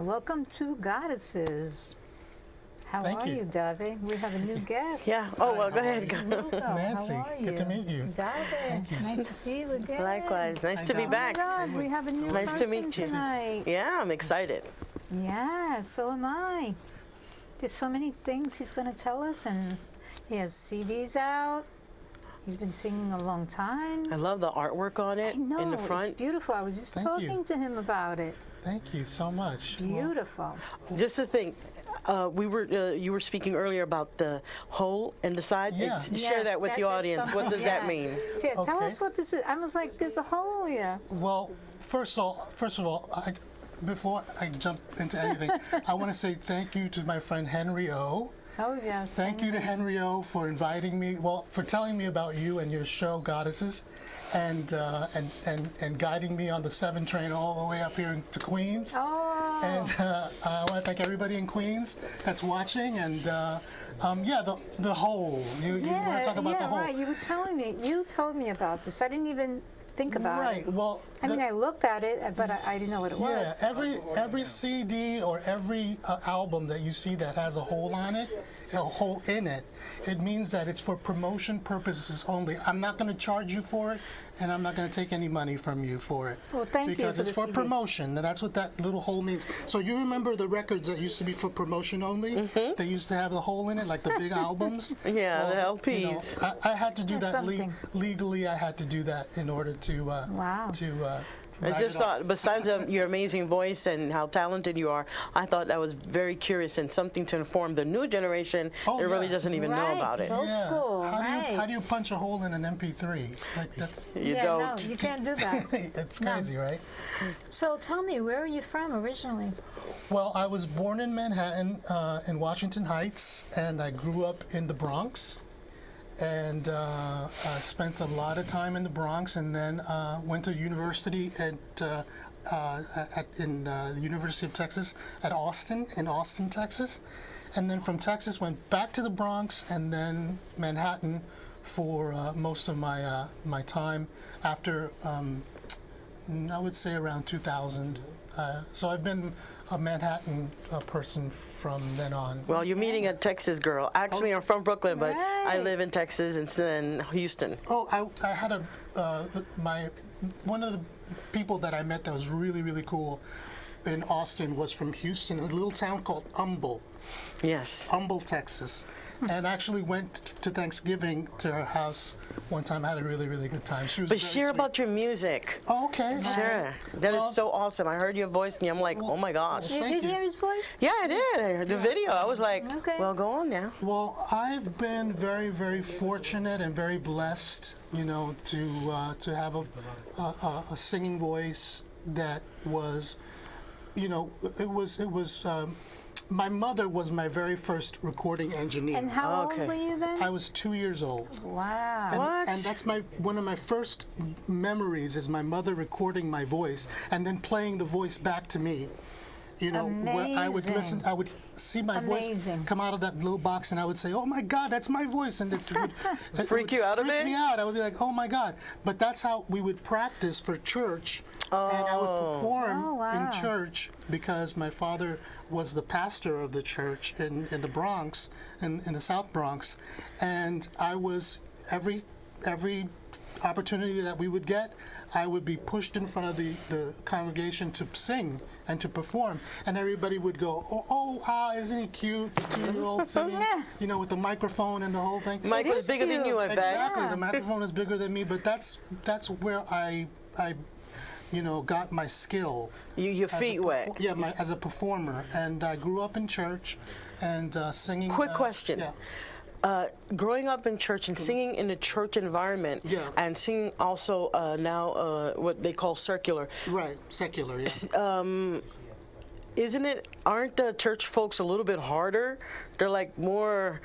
welcome to Goddesses. How Thank are you. you, Dave? We have a new guest. Yeah. Oh, well, go ahead. Lugo, Nancy, how are you? good to meet you. Dave, Thank you. nice to see you again. Likewise. Nice to be Dave. Oh back. my God, we have a new Nice to person meet you. tonight. Yeah, I'm excited. Yeah, so am I. There's so many things he's going to tell us, and he has CDs out. He's been singing a long time. I love the artwork on it I know, in the front. it's beautiful. I was just Thank you. talking to him about it. Thank you so much. Beautiful. Just to think, you were speaking earlier about the hole in the side. Yeah. Share Yes, that with the that's audience. What something- does that yeah. mean? Yeah, tell Okay. us what this is. I was like, there's a hole here. Well, first of all, before I jump into anything, I want to say thank you to my friend Henry O. Oh, yes. Thank you to Henry O for inviting me, for telling me about you and your show, Goddesses, and guiding me on the 7 train all the way up here to Queens. Oh. And I want to thank everybody in Queens that's watching. And yeah, the hole. You want to talk about the hole? Right. You told me about this. I didn't even think about Right. it. Well, I mean, I looked at it, but I didn't know what it yeah, was. every CD or every album that you see that has a hole on it, a hole in it, it means that it's for promotion purposes only. I'm not going to charge you for it, and I'm not going to take any money from you for it. Well, thank you because for it's the for CD. promotion, and that's what that little hole means. So you remember the records that used to be for promotion only? They used to have the hole in it, like the big albums. Yeah, the Well, LPs. I had to do That's that something. legally. I had to do that in order to Wow. I write just it off. thought, besides your amazing voice and how talented you are, I thought that was very curious and something to inform the new generation Oh, that really yeah. doesn't even know Right, about it. so- Old school, How right. do you punch a hole in an MP3? Like that's You yeah, don't. no, you can't do that. it's No. crazy, right? So tell me, where are you from originally? Well, I was born in Manhattan, in Washington Heights, and I grew up in the Bronx, and I spent a lot of time in the Bronx, and then went to university in the University of Texas in Austin, Texas, and then from Texas went back to the Bronx, and then Manhattan for most of my time after I would say around 2000. So I've been a Manhattan person from then on. Well, you're meeting a Texas girl. Actually, I'm from Brooklyn, but I Right. live in Texas and in Houston. Oh, I had one of the people that I met that was really, really cool in Austin was from Houston, a little town called Humble, Yes. Texas. And actually went to Thanksgiving to her house one time. I had a really, really good time. She was But very share sweet. about your music. Oh, okay. Sure. That is Well- so awesome. I heard your voice and I'm like, oh my gosh. You Thank did you. hear his voice? Yeah, I did. I heard the video. I was like, Okay. well, go on now. Well, I've been very, very fortunate and very blessed, to have a singing voice that was, it was. My mother was my very first recording engineer. And how Okay. old were you then? I was 2 years old. Wow. And, What? and that's one of my first memories is my mother recording my voice and then playing the voice back to me. Where I would listen, I would see my voice Amazing. come out of that little box, and I would say, "Oh my God, that's my voice!" And it would Freak you out a freak bit? me out. I would be like, "Oh my God!" But that's how we would practice for church, and I would perform Oh, wow. in church because my father was the pastor of the church in the Bronx, in the South Bronx, and I was every opportunity that we would get, I would be pushed in front of the congregation to sing and to perform, and everybody would go, isn't he cute, the 2-year-old singing, with the microphone and the whole thing. Mike It was is bigger than you, I cute. bet. Exactly, Yeah. the microphone is bigger than me, but that's where I got my skill. Your feet wet. Yeah, as a performer, and I grew up in church and singing. Quick question. Yeah. Growing up in church and singing in a church environment, Yeah. and singing also now what they call circular, Right, secular. Yeah. aren't the church folks a little bit harder? They're like more,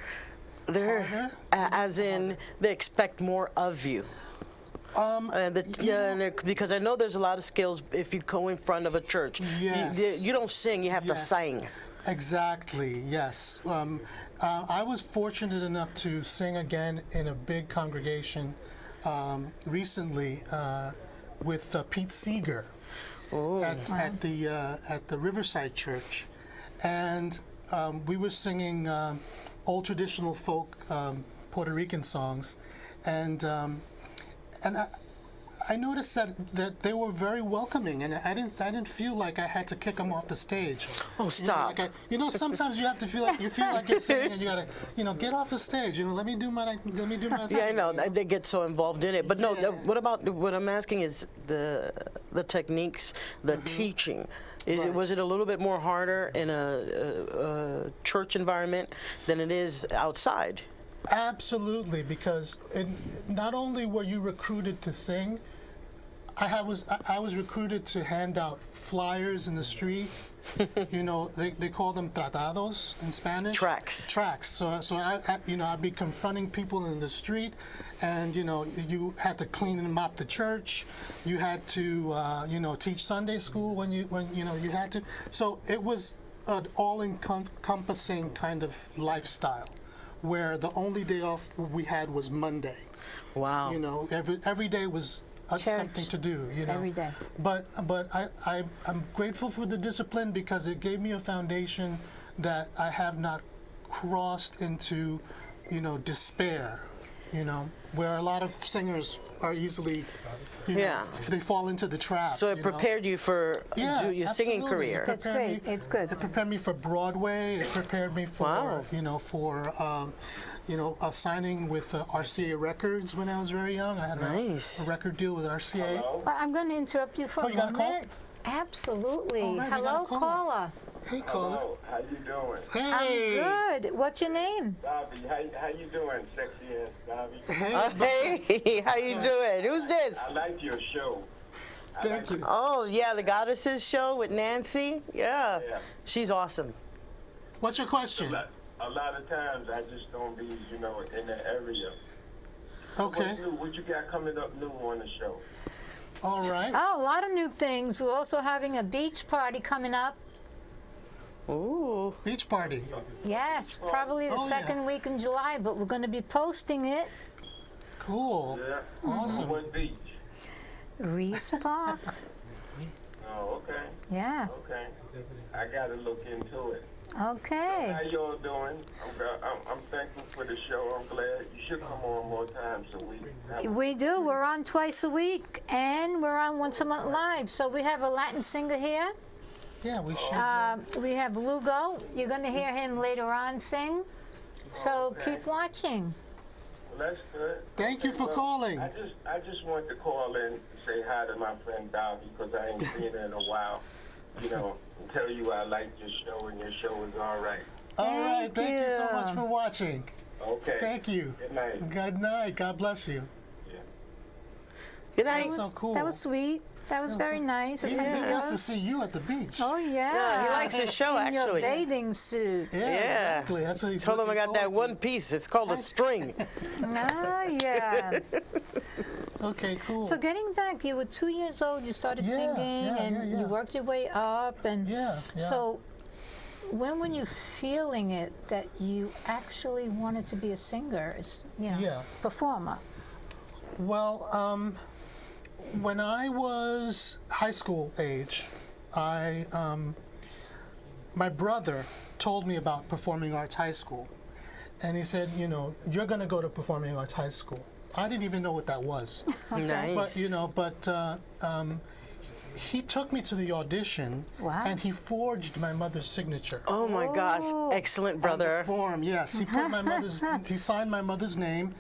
Harder? as in they expect more of you. Because I know there's a lot of skills if you go in front of a church. Yes. You don't sing, you have to Yes. sing. Exactly, yes. I was fortunate enough to sing again in a big congregation recently with Pete Seeger. at the Riverside Church, and we were singing old traditional folk Puerto Rican songs, and I noticed that they were very welcoming, and I didn't feel like I had to kick them off the stage. Oh, stop! Sometimes you have to feel like you're singing, and you gotta get off the stage. Let me do my thing. Yeah, I know they get so involved in it, but no. What I'm asking is the techniques, the teaching. Was it a little bit more harder in a church environment than it is outside? Absolutely, because not only were you recruited to sing, I was recruited to hand out flyers in the street. They call them tratados in Spanish. Tracts. So I'd be confronting people in the street, and you had to clean and mop the church. You had to teach Sunday school when you had to. So it was an all-encompassing kind of lifestyle, where the only day off we had was Monday. Wow. Every day was something to do. Every day. But I'm grateful for the discipline, because it gave me a foundation that I have not crossed into, despair. Where a lot of singers are easily, they fall into the trap. So it prepared you for your singing career. That's great. It's good. It prepared me for Broadway. It prepared me for, signing with RCA Records when I was very young. I had a record deal with RCA. Well, I'm going to interrupt you for a you got a moment. call? Absolutely. All right, we got Hello, a caller. caller. Hey, caller. Hello, how you doing? Hey. I'm good. What's your name? Bobby, how you doing, sexy ass Bobby? Hey, how you doing? Who's this? I like your show. Thank you. Oh, yeah, the Goddesses show with Nancy. Yeah, she's awesome. What's your question? A lot of times I just don't be, in the area. Okay. What you got coming up new on the show? All right. Oh, a lot of new things. We're also having a beach party coming up. Ooh. Beach party. Yes, probably the second week in July, but we're going to be posting it. Cool. Yeah. Awesome. What beach? Reese Park. Oh, okay. Yeah. Okay. I got to look into it. Okay. How y'all doing? I'm thankful for the show. I'm glad. You should come on more times a week. We do. We're on twice a week, and we're on once a month live. So we have a Latin singer here. Yeah, we should. We have Lugo. You're going to hear him later on sing. So keep watching. Well, that's good. Thank you for calling. I just wanted to call in and say hi to my friend Bobby, because I ain't seen her in a while. And tell you I like your show, and your show is all right. All right. Thank you so much you. for watching. Okay. Thank you. Good night. Good night. God bless you. Yeah. Good night. That's so cool. That was sweet. That was very nice. A He friend of wants to yours. see you at the beach. Oh, yeah. Yeah, he likes the show, In your actually. bathing suit. Yeah, Yeah. exactly. That's what he Told him I got that one piece. It's called a string. Ah, yeah. Okay, cool. So getting back, you were 2 years old, you started singing, and you worked your way up. And Yeah. so when were you feeling it that you actually wanted to be a singer, performer? Well, when I was high school age, my brother told me about Performing Arts High School. And he said, you're going to go to Performing Arts High School. I didn't even know what that was. Nice. But, he took me to the audition, and he forged my mother's signature. Oh my gosh, excellent brother. On the form, yes. He put he signed my mother's name.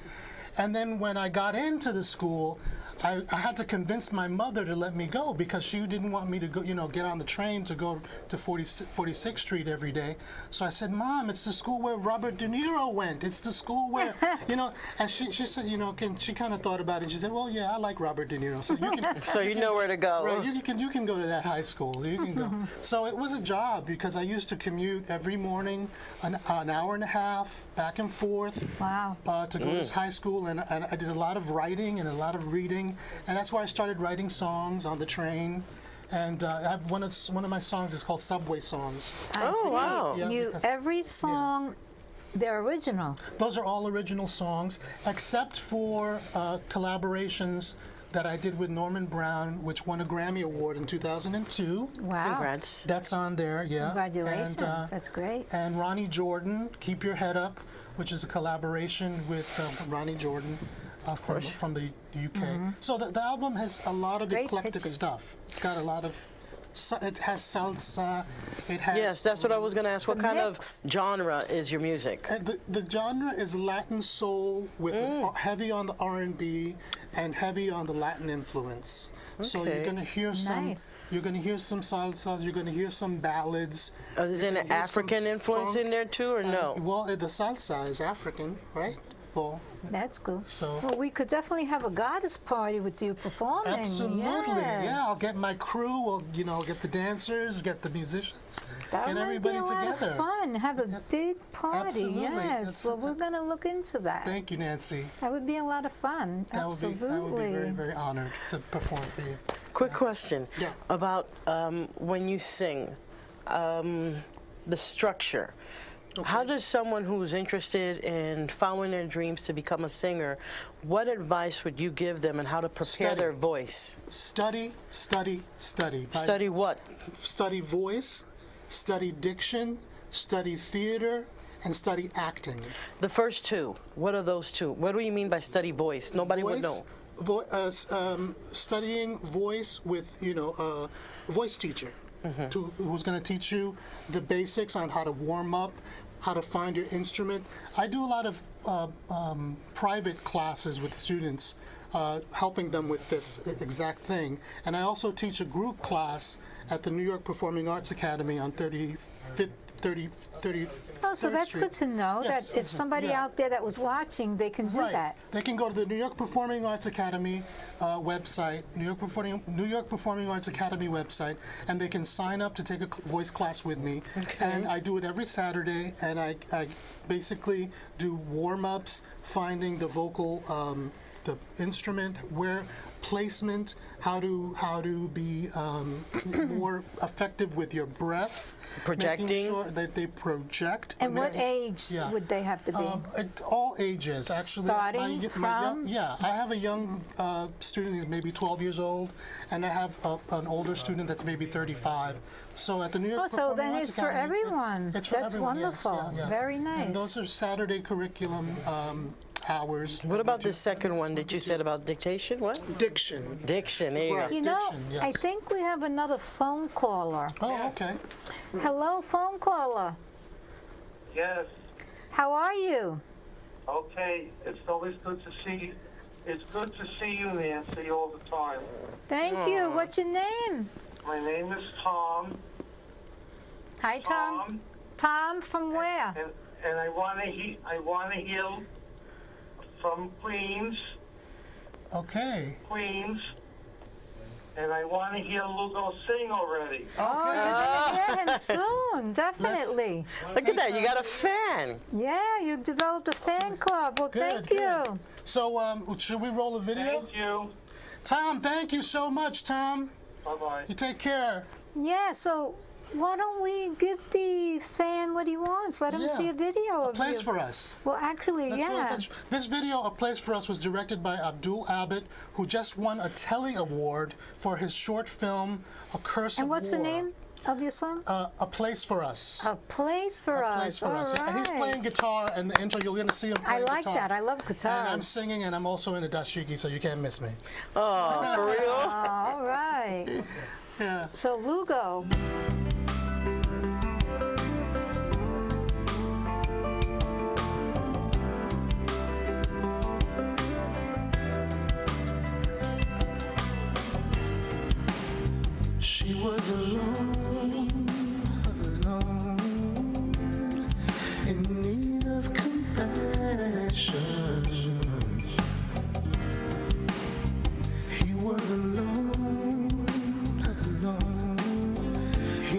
And then when I got into the school, I had to convince my mother to let me go, because she didn't want me to go, get on the train to go to 46th Street every day. So I said, Mom, it's the school where Robert De Niro went. It's the school where, and she said, she kind of thought about it. She said, well, yeah, I like Robert De Niro. So you can. So you know where to go. Right, you can go to that high school. You can go. So it was a job, because I used to commute every morning, an hour and a half back and forth. Wow. To go to this high school, and I did a lot of writing and a lot of reading. And that's why I started writing songs on the train. And I have one of my songs is called Subway Songs. Oh, wow. Yeah, Every song, they're original. Those are all original songs, except for collaborations that I did with Norman Brown, which won a Grammy Award in 2002. Wow. Congrats. That's on there, yeah. Congratulations. And, That's great. and Ronnie Jordan, Keep Your Head Up, which is a collaboration with Ronnie Jordan from the UK. So the album has a lot of Great eclectic pitches. stuff. It's got a lot of, it has salsa, it has... Yes, that's what I was going to ask. What a kind mix. of genre is your music? The genre is Latin soul with heavy on the R&B and heavy on the Latin influence. So Okay. you're gonna hear some. Nice. You're gonna hear some salsas. You're gonna hear some ballads. Is there You're an gonna hear some African influence funk. in there too, or no? Well, the salsa is African, right? Well, That's cool. so. Well, we could definitely have a goddess party with you performing. Absolutely, Yes. yeah. I'll get my crew. We'll, get the dancers, get the musicians, That get might everybody be a lot together. of fun. Have a big party. Absolutely. Yes. Well, we're going to look into that. Thank you, Nancy. That would be a lot of fun. I would Absolutely. be very, very honored to perform for you. Quick question Yeah. about when you sing, the structure. How does someone who's interested in following their dreams to become a singer, what advice would you give them on how to prepare Study. their voice? Study, study, study. Study what? Study voice, study diction, study theater, and study acting. The first two. What are those two? What do you mean by study voice? Nobody would know. Studying voice with, a voice teacher who's going to teach you the basics on how to warm up, how to find your instrument. I do a lot of private classes with students, helping them with this exact thing. And I also teach a group class at the New York Performing Arts Academy on 35th 30th. Oh, so that's Street. good to know Yes, that if somebody yeah. out there that was watching, they can do that. They can go to the New York Performing Arts Academy website, New York Performing Arts Academy website, and they can sign up to take a voice class with me. Okay. And I do it every Saturday, and I basically do warm-ups, finding the vocal, the instrument, where placement, how to be more effective with your breath, Projecting. making sure that they project. And what age Yeah. would they have to be? At all ages, actually. Starting from? Yeah, I have a young student who's maybe 12 years old, and I have an older student that's maybe 35. So at the New York Oh, so Performing then Arts it's for Academy, everyone. It's for That's everyone, yes, wonderful. yeah, yeah. Very nice. And those are Saturday curriculum hours. What about the second one that you said about dictation? What? Diction. Diction. There you Right. go. You know, Diction, I yes. think we have another phone caller. Oh, okay. Hello, phone caller. Yes. How are you? Okay. It's always good to see you. It's good to see you, Nancy, all the time. Thank you. What's your name? My name is Tom. Hi, Tom. Tom, from where? And I want to hear from Queens, Okay. and I want to hear Lugo sing already. Oh, you're going to hear him soon. Definitely. Look at that. You got a fan. Yeah, you developed a fan club. Well, Good, thank good. you. So should we roll a video? Thank you. Tom, thank you so much, Tom. Bye-bye. You take care. Yeah, so why don't we give the fan what he wants? Let him Yeah. see a video of Place you. for us. Well, actually, That's really- yeah. that's- this video, A Place for Us, was directed by Abdul Abbott, who just won a Telly Award for his short film, A Curse And of what's War. the name of your song? A Place for Us. A Place for A Us. Place for All Us. right. And he's playing guitar in the intro. You're going to see him I playing like guitar. that. I love guitars. And I'm singing, and I'm also in a dashiki, so you can't miss me. Oh, for real? All right. Yeah. So, Lugo. She was alone, alone, in need of compassion. He was alone, alone. He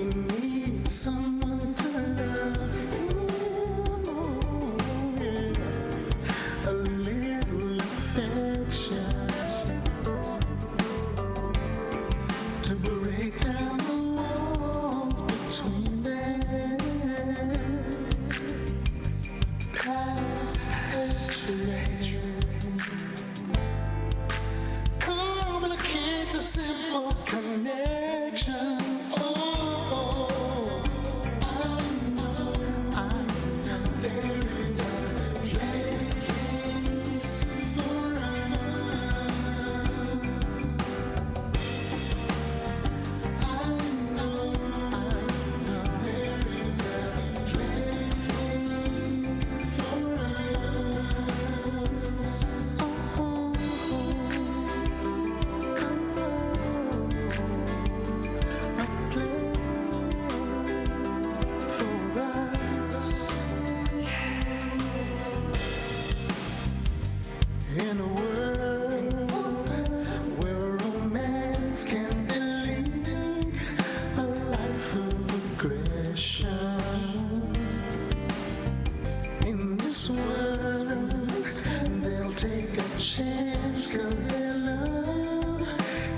chance, 'cause their love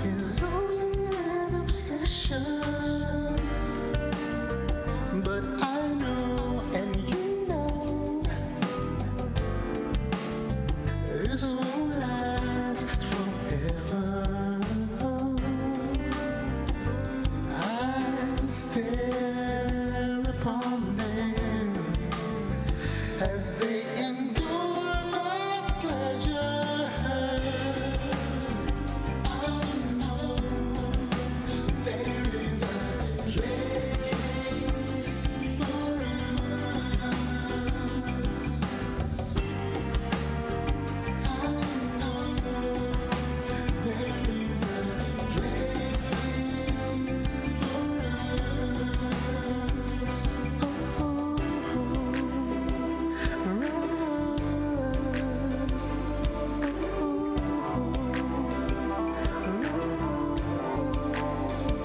is only an obsession. But I know, and you know, this won't last forever. I stare upon them as they endure my pleasure. I know there is a place for us. I know there is a place for us.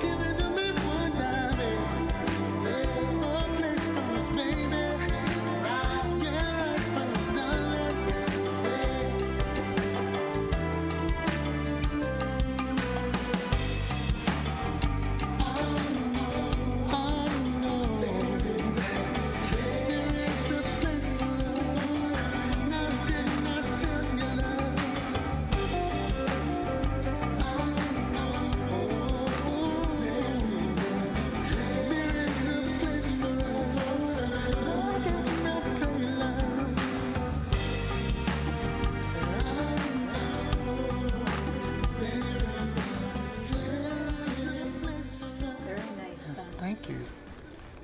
Give it to me one time, yeah. A place for us, baby. Right, yeah, right for us, darling. I know there is a place for us. Now didn't I tell you, love? There is a place for us. Now didn't I tell you, love? Very nice. Thank you.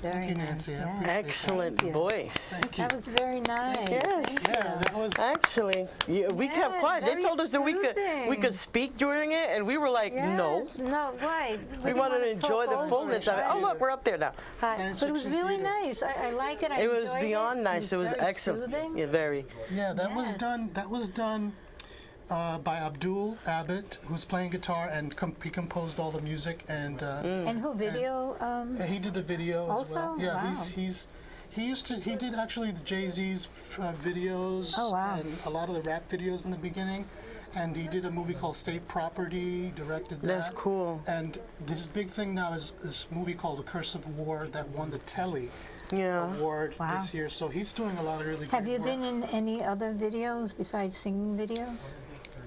Very Thank you, nice, Nancy. I yeah. appreciate Excellent you. voice. Thank you. That was very nice. Yes. Thank Yeah, you. that was. Actually, we kept Yeah, quiet. They very told us that we soothing. could speak during it, and we were like, no. Yes, no, why? We wanted to enjoy the fullness of it. Oh, look, we're up there now. Hi. Science But it was fiction really theater. nice. I like it. I It was enjoyed beyond nice. It was very excellent. Soothing. Yeah, very. Yeah, that was Yes. done. That was done by Abdul Abbott, who's playing guitar, and he composed all the music, and And who video? he did the video as Also? well. Yeah, Wow. he did actually the Jay-Z's videos Oh, wow. and a lot of the rap videos in the beginning, and he did a movie called State Property, directed that. That's cool. And this big thing now is this movie called The Curse of War that won the Telly Yeah. Award Wow. this year. So he's doing a lot of really Have great you work. been in any other videos besides singing videos?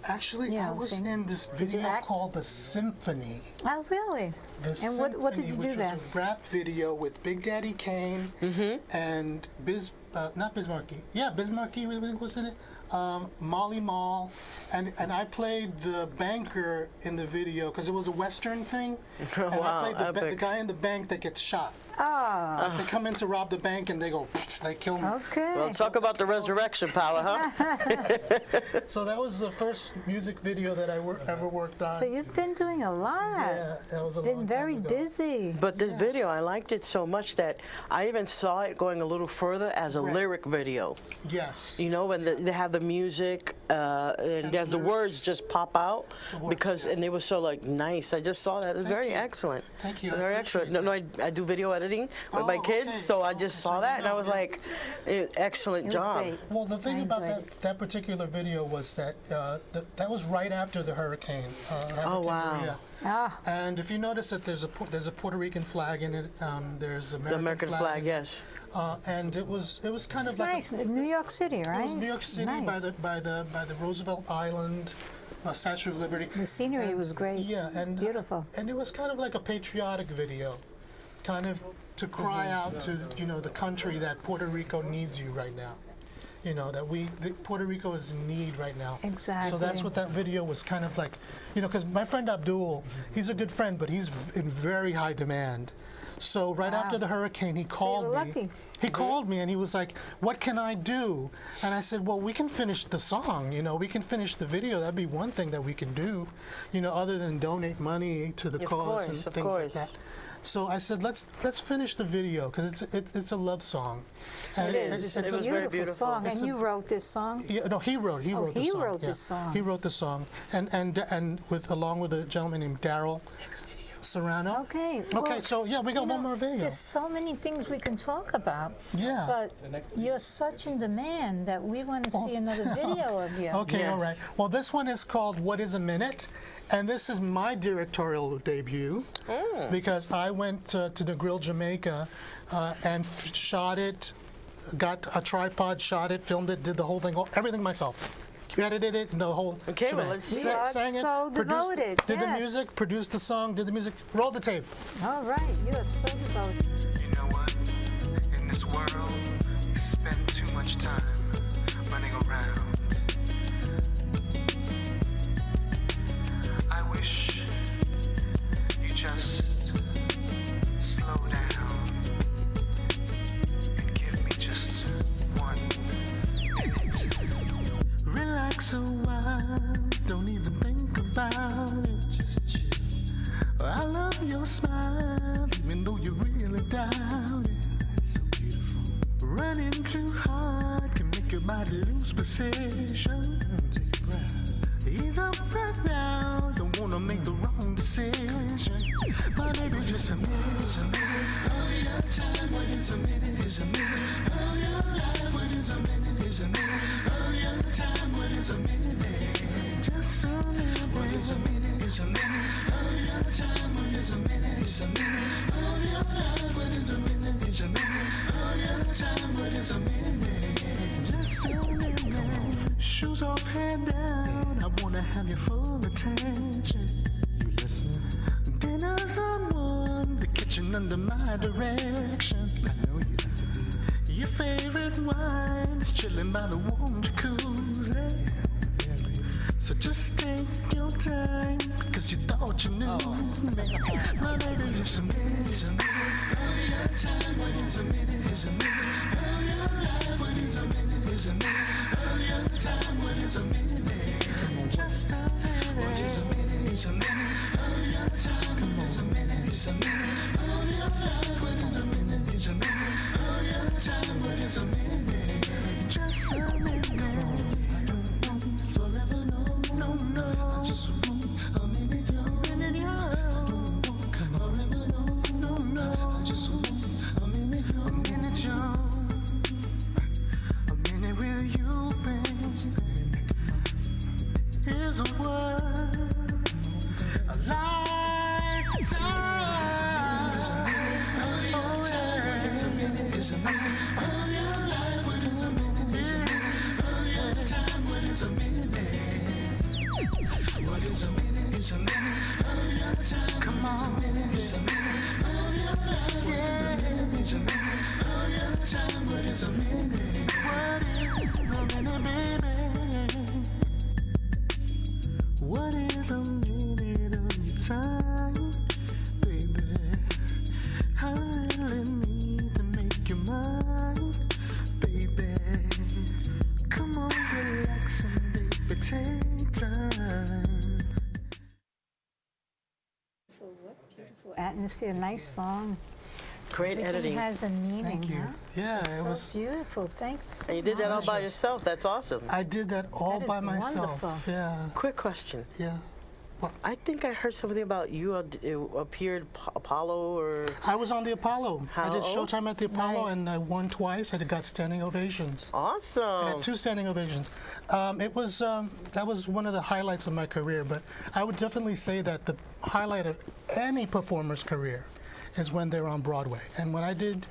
Actually, Yeah, I was sing. in this you video act? called The Symphony. Oh, really? The And what did you Symphony, do which there? was a rap video with Big Daddy Kane and not Bismarcky. Yeah, Bismarcky was in it. Molly Mall, and I played the banker in the video because it was a Western thing. And Wow, I played the epic. guy in the bank that gets shot. Oh, Like they come in to rob the bank and they go, they kill him. okay. Well, talk about the resurrection power, huh? So that was the first music video that I ever worked on. So you've been doing a lot. Yeah, that was a long Been time very ago. busy. But this video, I liked it so much that I even saw it going a little further as a Right. lyric video. Yes. You know, when they have the music and the lyrics. words just pop out words, because, yeah. and they were so like nice. I just saw that. It was very you. excellent. Thank you. I Very excellent. No, appreciate no, I do video editing with my Oh, kids, okay. so I just Okay, saw so that you and I know, was yeah. like, excellent It was job. great. Well, the thing I about enjoyed that particular video was that that was right after the hurricane. Hurricane wow. Maria. Ah, And if you notice that there's a Puerto Rican flag in it, there's The American American flag, in it. yes. And it was kind of it's like nice. New York City, right? it was New York City Nice. by the Roosevelt Island, Statue of Liberty. The scenery And- was great. Yeah, and Beautiful. And it was kind of like a patriotic video, kind of to cry out to the country that Puerto Rico needs you right now. That Puerto Rico is in need right now. So Exactly. that's what that video was kind of like, because my friend Abdul, he's a good friend, but he's in very high demand. So right after the hurricane, he called were me. lucky. He called me and he was like, "What can I do?" And I said, "Well, we can finish the song. We can finish the video. That'd be one thing that we can do, other than donate money to the Of cause course, and of things course. like that." So I said, let's finish the video because it's a love song. And It is. It's It a was very beautiful beautiful. song. It's And a- you wrote this song? Yeah, no, he wrote the he song. wrote yeah. this song. He wrote the song, and along with a gentleman named Daryl. Serrano. Okay. Okay, well, so yeah, we got one more video. There's so many things we can talk about. Yeah. But you're such in demand that we want to see another video of you. Okay, Yes. all right. Well, this one is called What is a Minute? And this is my directorial debut because I went to the Grill Jamaica and shot it, got a tripod, shot it, filmed it, did the whole thing, everything myself. Edited it, the whole Okay, well, shebang. let's see. You are Sang it, so produced, devoted, did the yes. music, produced the song, did the music, roll the tape. All right. You are so devoted. You know what? In this world, we spend too much time running around. I wish you just slow down and give me just 1 minute. Relax a while, don't even think about it, just chill. I love your smile, even though you really doubt it. It's so beautiful. Running too hard can make your body lose precision. Take a breath. Ease up right now, don't wanna make the wrong decision. But maybe just a minute of your time. What is a minute? Is a minute of your life? What is a minute? Is a minute of your time? What is a minute? Just a minute. What is a minute? Is a minute of your time? What is a minute? Is a minute of your life? What is a minute? Is a minute of your time? What is a minute? Just a minute. Shoes off, head down. I wanna have your full attention. You listening? Dinner's on one. The kitchen under my direction. I know you like to be. Your favorite wine is chilling by the warm jacuzzi. So just take your time, cause you thought you knew. My baby, it's a minute, it's a minute of your time. What is a minute? Is a minute of your life. What is a minute? Is a minute of your time. What is a minute? Just a minute. What is a minute? Is a minute of your time. What is a minute? Is a minute of your life. What is a minute? Is a minute of your time. What is a minute? Just a minute. I don't want forever, no, no. I just want a minute, yo. I don't want forever, no. I just want a minute, yo. A minute with you, babe. Is a word, a lifetime. Is a minute of your time. What is a minute? Is a minute of your life. What is a minute? Is a minute of your time. What is a minute? What is a minute? Is a minute of your time. Come on, is a minute of your life. What is a minute? Is a minute of your time. What is a minute? What is a minute, baby? What is a minute of your time, baby? I really need to make you mine, baby. Come on, relax and baby, take time. Beautiful atmosphere, nice song. Great Everything editing. has a meaning. Thank you. Huh? Yeah, It's it so was. beautiful. Thanks so And you did that all much. by yourself. That's awesome. I did that all That by is myself. wonderful. Yeah, Quick question. yeah. I think I heard something about you appeared Apollo or I was on the Apollo. I did How? Showtime at the Apollo, Right. and I won twice. I got standing ovations. I awesome. had 2 standing ovations. It was that was one of the highlights of my career. But I would definitely say that the highlight of any performer's career is when they're on Broadway. And when I did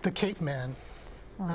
The Cape Man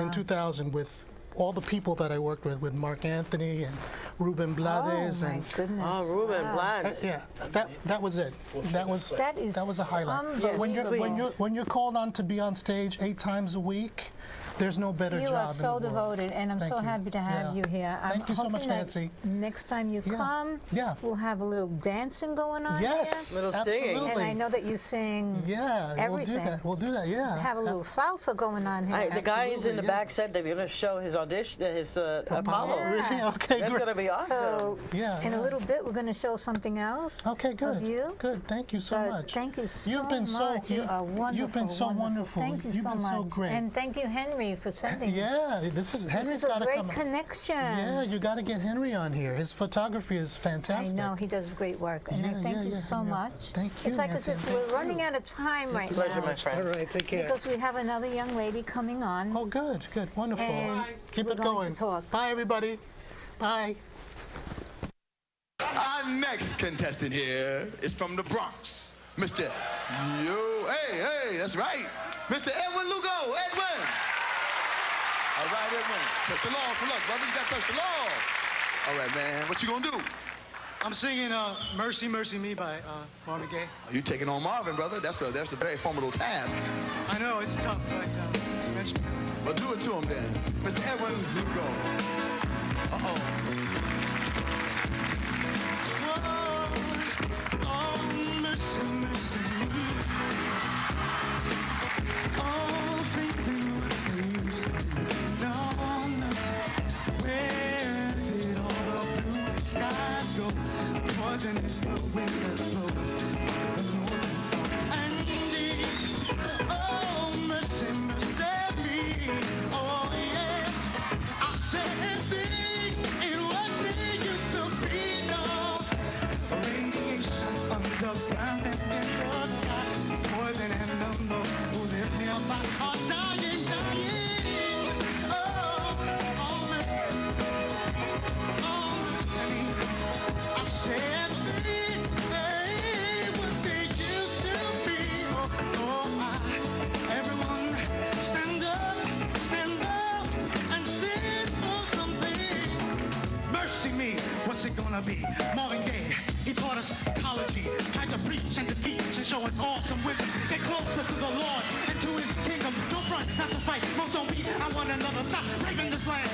in 2000 with all the people that I worked with Mark Anthony and Ruben Blades Oh, my and goodness. Oh, Ruben Wow. Blades. yeah, that was it. That was That is a highlight. unbelievable. When you're called on to be on stage 8 times a week, there's no better You job are in so the world. devoted, and I'm Thank so you. happy to have Yeah. you here. I'm Thank you so much, hoping that Nancy. next time you Yeah. come, Yeah. we'll have a little dancing going on Yes, here. Little singing. absolutely. And I know that you sing Yeah, everything. We'll do that. Yeah. Have a little salsa going on here. The guy is in Absolutely, the yeah. back said they're going to show his audition, his Apollo. Yeah. Really? Okay, That's great. going to be awesome. So Yeah, in a yeah. little bit, we're going to show something else. Okay, good. Of you. Good. Thank you so But much. Thank you so You've been much. so You are wonderful. You've been so wonderful. Thank you You've so been much. so great. And thank you, Henry. Henry for sending. Yeah, This Henry's is a got to great come. connection. Yeah, you got to get Henry on here. His photography is I fantastic. know he does great work, and I thank you so Henry. much. Thank It's you, like as Nancy, if thank we're running you. out of time right Pleasure, now. my friend. All right, take care. Because we have another young lady coming on. Oh, good, wonderful. And Keep we're it going going. to talk. Bye, everybody. Bye. Our next contestant here is from the Bronx, Mr. Hey, that's right, Mr. Edwin Lugo. Edwin. All right, Edwin. Touch the law for luck, brother. You got to touch the law. All right, man. What you gonna do? I'm singing "Mercy, Mercy Me" by Marvin Gaye. You taking on Marvin, brother? That's a very formidable task. I know it's tough, but eventually. Well, do it to him then, Mr. Edwin Lugo. Uh-oh. Oh, mercy, mercy me. Oh, baby, what used to be. No. Where did all the blue skies go? Poison is the wind that blows the north and south and east. Oh, mercy, mercy me. Oh, yeah. I said things ain't what they used to be, no. Radiation underground and in the sky. Poison and number who live nearby are dying, dying. Oh, mercy. Oh, mercy. I said things ain't what they used to be. Everyone stand up and sing for something. Mercy me, what's it gonna be? Marvin Gaye, he taught us ecology, tried to preach and to teach and show us awesome wisdom. Get closer to the Lord and to his kingdom. Don't front, not to fight, most don't beat on one another. Stop raping this land.